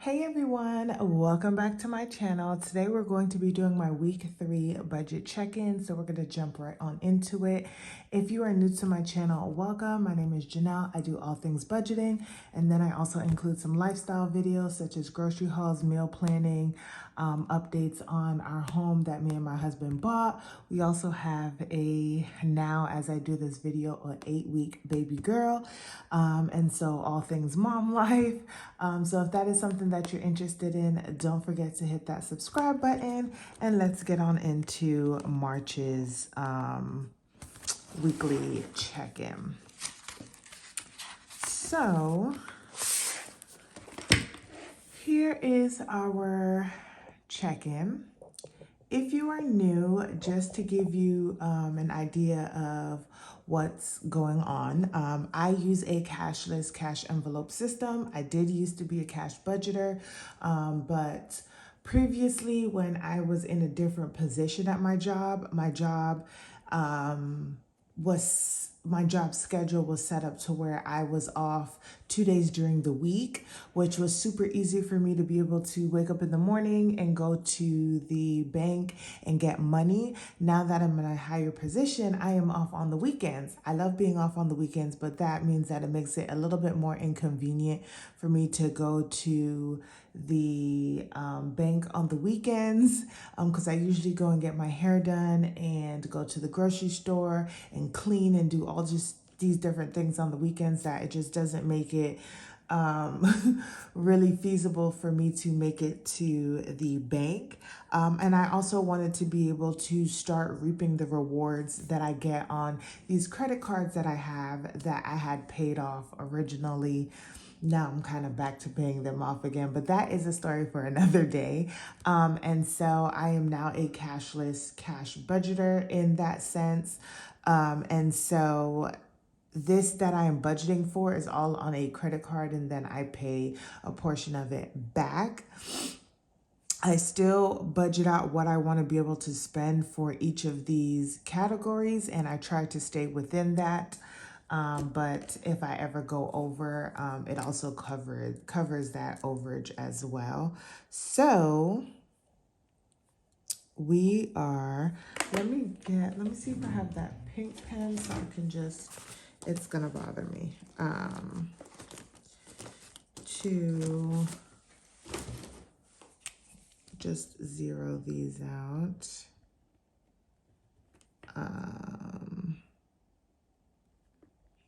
Hey everyone, welcome back to my channel. Today we're going to be doing my week 3 budget check-in, so we're going to jump right on into it. If you are new to my channel, welcome. My name is Janelle. I do all things budgeting, and then I also include some lifestyle videos such as grocery hauls, meal planning, updates on our home that me and my husband bought. We also have now as I do this video, an 8-week baby girl, and so all things mom life. So if that is something that you're interested in, don't forget to hit that subscribe button, and let's get on into March's weekly check-in. So here is our check-in. If you are new, just to give you an idea of what's going on, I use a cashless cash envelope system. I did used to be a cash budgeter, but previously when I was in a different position at my job my job schedule was set up to where I was off 2 days during the week, which was super easy for me to be able to wake up in the morning and go to the bank and get money. Now that I'm in a higher position, I am off on the weekends. I love being off on the weekends, but that means that it makes it a little bit more inconvenient for me to go to the bank on the weekends, because I usually go and get my hair done and go to the grocery store and clean and do all just these different things on the weekends that it just doesn't make it really feasible for me to make it to the bank. And I also wanted to be able to start reaping the rewards that I get on these credit cards that I have that I had paid off originally. Now I'm kind of back to paying them off again, but that is a story for another day. And so I am now a cashless cash budgeter in that sense. And so this that I am budgeting for is all on a credit card, and then I pay a portion of it back. I still budget out what I want to be able to spend for each of these categories, and I try to stay within that. But if I ever go over, it also covers that overage as well. So we are, let me see if I have that pink pen so I can just, it's gonna bother me, to just zero these out.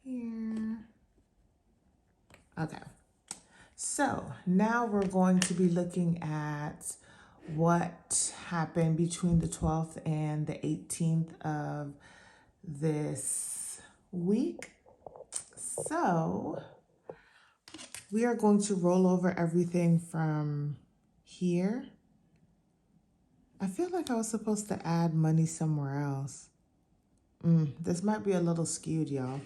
Here. Okay. So now we're going to be looking at what happened between the 12th and the 18th of this week. So we are going to roll over everything from here. I feel like I was supposed to add money somewhere else. This might be a little skewed, y'all.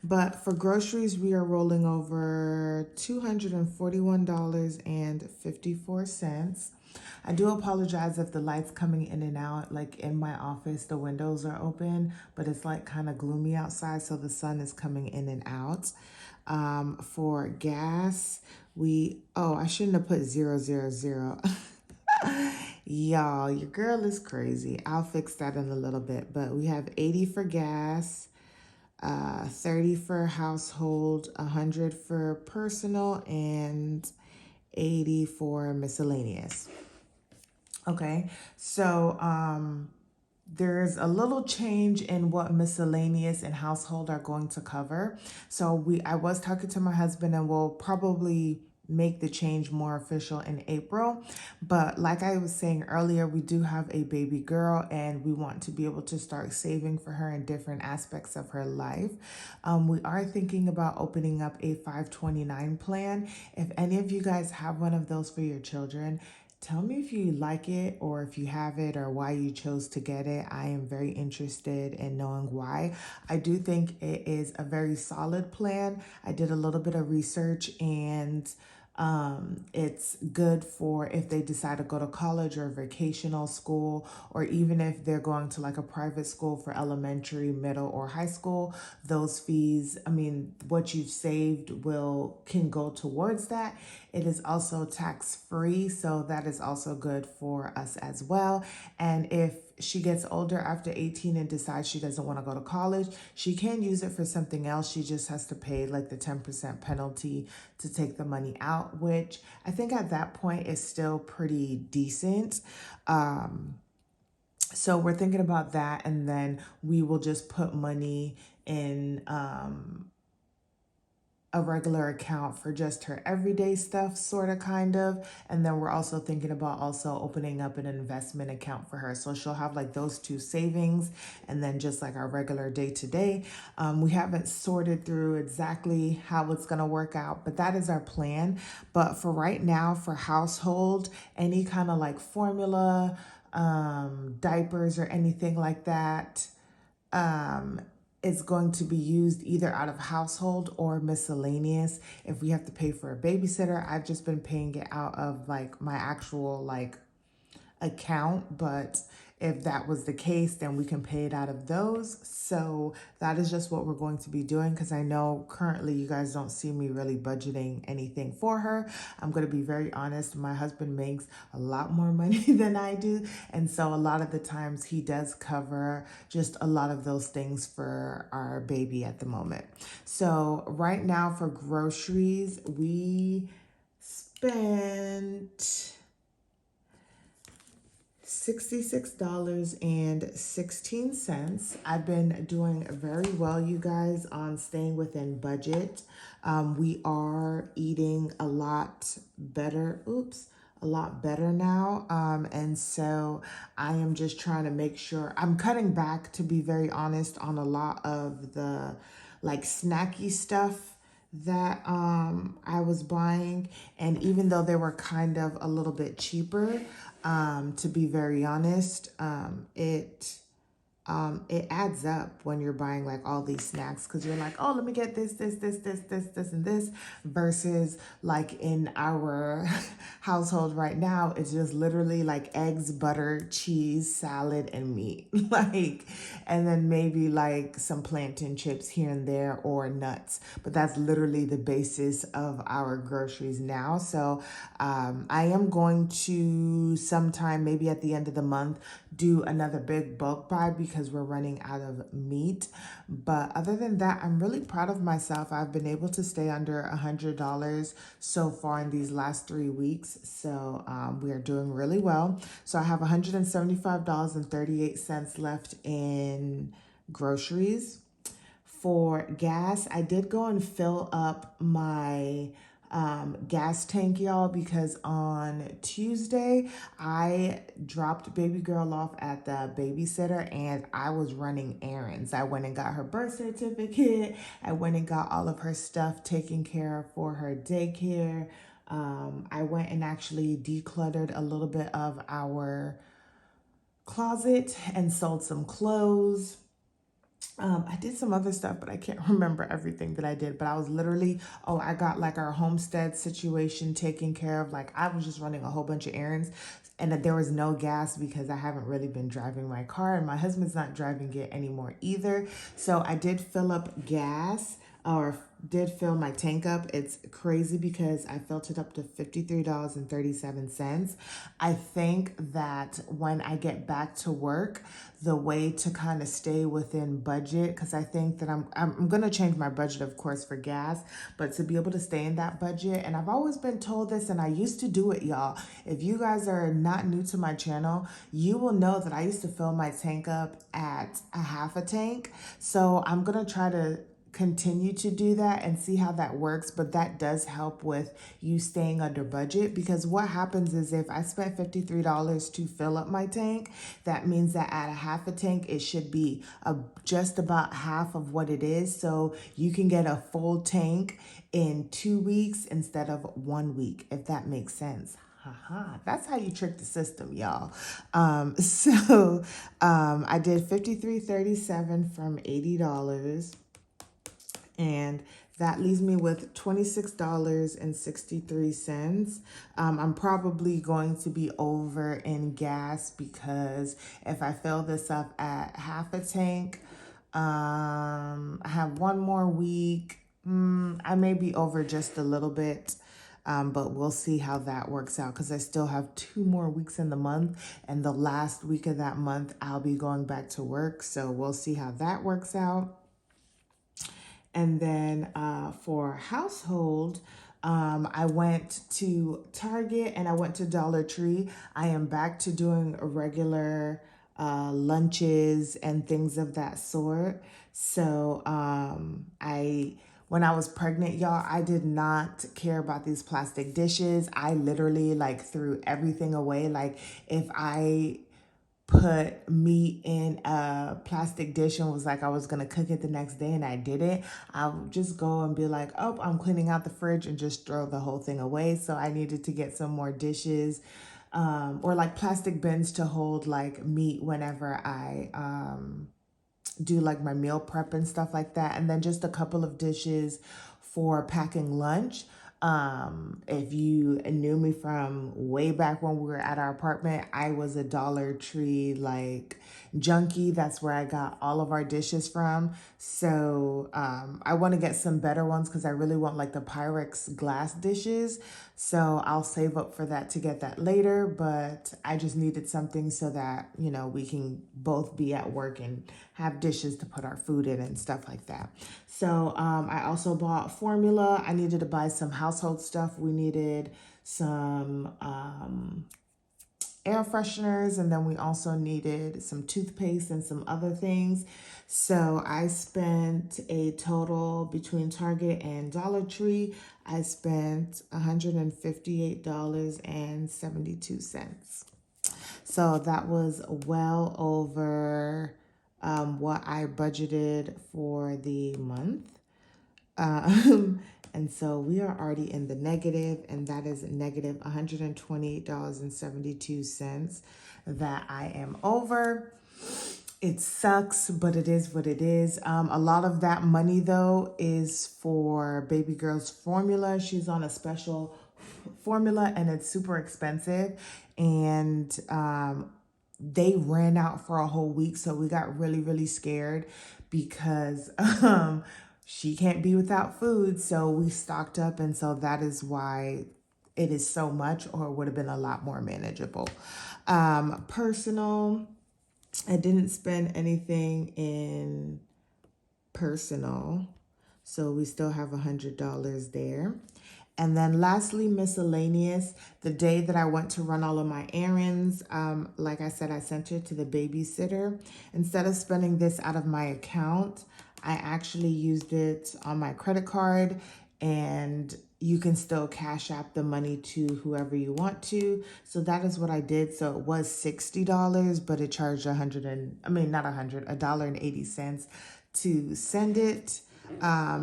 But for groceries, we are rolling over $241.54. I do apologize if the light's coming in and out. Like in my office, the windows are open, but it's like kind of gloomy outside, so the sun is coming in and out. For gas, I shouldn't have put 000. Y'all, your girl is crazy. I'll fix that in a little bit, but we have 80 for gas, 30 for household, 100 for personal, and 80 for miscellaneous. Okay, so there's a little change in what miscellaneous and household are going to cover. So I was talking to my husband, and we'll probably make the change more official in April. But like I was saying earlier, we do have a baby girl, and we want to be able to start saving for her in different aspects of her life. We are thinking about opening up a 529 plan. If any of you guys have one of those for your children, tell me if you like it or if you have it or why you chose to get it. I am very interested in knowing why. I do think it is a very solid plan. I did a little bit of research, and It's good for if they decide to go to college or vocational school, or even if they're going to like a private school for elementary, middle, or high school. Those fees, I mean, what you've saved can go towards that. It is also tax free, so that is also good for us as well. And if she gets older after 18 and decides she doesn't want to go to college, she can use it for something else. She just has to pay like the 10% penalty to take the money out, which I think at that point is still pretty decent. So we're thinking about that, and then we will just put money in a regular account for just her everyday stuff, sort of, kind of. And then we're also thinking about also opening up an investment account for her. So she'll have like those two savings and then just like our regular day to day. We haven't sorted through exactly how it's going to work out, but that is our plan. But for right now, for household, any kind of like formula, diapers or anything like that, um, is going to be used either out of household or miscellaneous. If we have to pay for a babysitter, I've just been paying it out of like my actual like account, but if that was the case, then we can pay it out of those. So that is just what we're going to be doing, because I know currently you guys don't see me really budgeting anything for her. I'm going to be very honest. My husband makes a lot more money than I do. And so a lot of the times he does cover just a lot of those things for our baby at the moment. So right now for groceries, we spent $66.16. I've been doing very well, you guys, on staying within budget. We are eating a lot better. A lot better now. And so I am just trying to make sure I'm cutting back, to be very honest, on a lot of the like snacky stuff that I was buying. And even though they were kind of a little bit cheaper, to be very honest, it adds up when you're buying like all these snacks, because you're like, oh, let me get this, and this, versus like in our household right now, it's just literally like eggs, butter, cheese, salad, and meat. Like, and then maybe like some plantain chips here and there or nuts. But that's literally the basis of our groceries now. So I am going to sometime, maybe at the end of the month, do another big bulk buy because we're running out of meat. But other than that, I'm really proud of myself. I've been able to stay under $100 so far in these last 3 weeks. So we are doing really well. So I have $175.38 left in groceries. For gas, I did go and fill up my gas tank, y'all, because on Tuesday I dropped baby girl off at the babysitter and I was running errands. I went and got her birth certificate. I went and got all of her stuff taken care of for her daycare. I went and actually decluttered a little bit of our closet and sold some clothes. I did some other stuff, but I can't remember everything that I did. But I was literally, I got like our homestead situation taken care of. Like I was just running a whole bunch of errands, and that there was no gas because I haven't really been driving my car, and my husband's not driving it anymore either. So I did fill up gas, or did fill my tank up. It's crazy because I filled it up to $53.37. I think that when I get back to work, the way to kind of stay within budget, because I think that I'm going to change my budget, of course, for gas, but to be able to stay in that budget. And I've always been told this, and I used to do it, y'all. If you guys are not new to my channel, you will know that I used to fill my tank up at a half a tank. So I'm going to try to continue to do that and see how that works. But that does help with you staying under budget, because what happens is if I spent $53 to fill up my tank, that means that at a half a tank it should be just about half of what it is, so you can get a full tank in 2 weeks instead of 1 week, if that makes sense. That's how you trick the system, y'all. I did $53.37 from $80. And That leaves me with $26.63. I'm probably going to be over in gas because if I fill this up at half a tank, I have one more week. I may be over just a little bit. But we'll see how that works out because I still have 2 more weeks in the month, and the last week of that month I'll be going back to work. So we'll see how that works out. And then for household, I went to Target and I went to Dollar Tree. I am back to doing regular lunches and things of that sort. So when I was pregnant, y'all, I did not care about these plastic dishes. I literally like threw everything away. Like if I put meat in a plastic dish and was like I was gonna cook it the next day and I didn't, I would just go and be like, oh, I'm cleaning out the fridge and just throw the whole thing away. So I needed to get some more dishes or like plastic bins to hold like meat whenever I do like my meal prep and stuff like that. And then just a couple of dishes for packing lunch. If you knew me from way back when we were at our apartment, I was a Dollar Tree like junkie. That's where I got all of our dishes from. So I want to get some better ones because I really want like the Pyrex glass dishes. So I'll save up for that to get that later. But I just needed something so that, you know, we can both be at work and have dishes to put our food in and stuff like that. So I also bought formula. I needed to buy some household stuff. We needed some air fresheners, and then we also needed some toothpaste and some other things. So I spent a total between Target and Dollar Tree, I spent $158.72. So that was well over what I budgeted for the month. And so we are already in the negative, and that is negative $128.72 that I am over. It sucks, but it is what it is. A lot of that money, though, is for baby girl's formula. She's on a special formula, and it's super expensive. And they ran out for a whole week, so we got really, really scared because she can't be without food. So we stocked up, and so that is why it is so much, or it would have been a lot more manageable. Personal, I didn't spend anything in personal, so we still have $100 there. And then lastly, miscellaneous. The day that I went to run all of my errands, like I said, I sent it to the babysitter. Instead of spending this out of my account, I actually used it on my credit card, and you can still cash app the money to whoever you want to. So that is what I did. So it was $60, but it charged $1.80 to send it.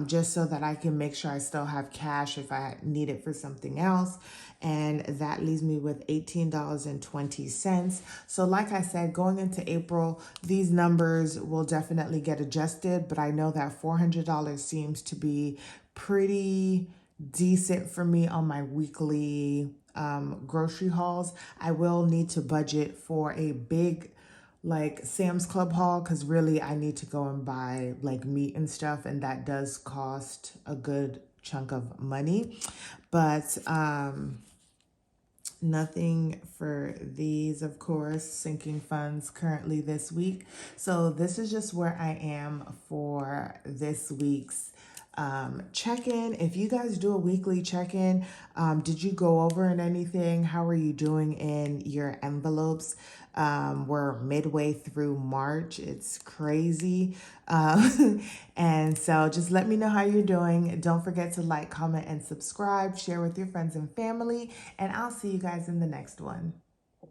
Just so that I can make sure I still have cash if I need it for something else. And that leaves me with $18.20. So like I said, going into April, these numbers will definitely get adjusted, but I know that $400 seems to be pretty decent for me on my weekly grocery hauls. I will need to budget for a big like Sam's Club haul because really I need to go and buy like meat and stuff, and that does cost a good chunk of money. But nothing for these, of course, sinking funds currently this week. So this is just where I am for this week's check-in. If you guys do a weekly check-in, did you go over in anything? How are you doing in your envelopes? We're midway through March. It's crazy. And so just let me know how you're doing. Don't forget to like, comment, and subscribe. Share with your friends and family. And I'll see you guys in the next one.